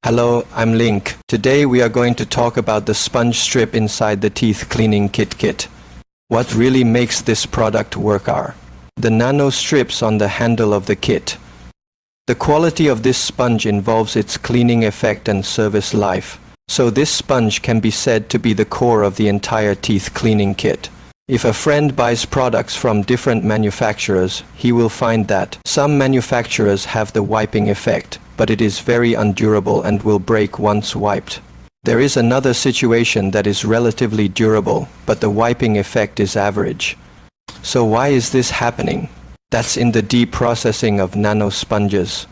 Hello, I'm Link. Today we are going to talk about the sponge strip inside the teeth cleaning kit. What really makes this product work are the nano strips on the handle of the kit. The quality of this sponge involves its cleaning effect and service life. So this sponge can be said to be the core of the entire teeth cleaning kit. If a friend buys products from different manufacturers, he will find that some manufacturers have the wiping effect, but it is very undurable and will break once wiped. There is another situation that is relatively durable, but the wiping effect is average. So why is this happening? That's in the deep processing of nano sponges.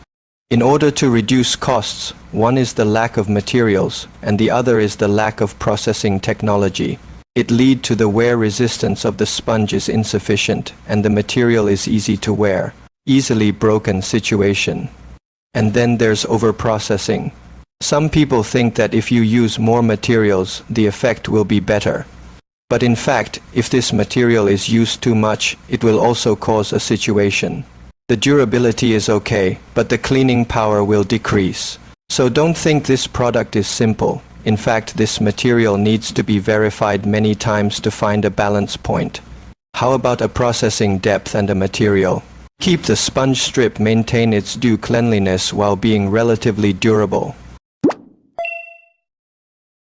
In order to reduce costs, one is the lack of materials, and the other is the lack of processing technology. It leads to the wear resistance of the sponge is insufficient, and the material is easy to wear, easily broken situation. And then there's overprocessing. Some people think that if you use more materials, the effect will be better. But in fact, if this material is used too much, it will also cause a situation. The durability is okay, but the cleaning power will decrease. So don't think this product is simple. In fact, this material needs to be verified many times to find a balance point. How about a processing depth and a material? Keep the sponge strip maintain its due cleanliness while being relatively durable.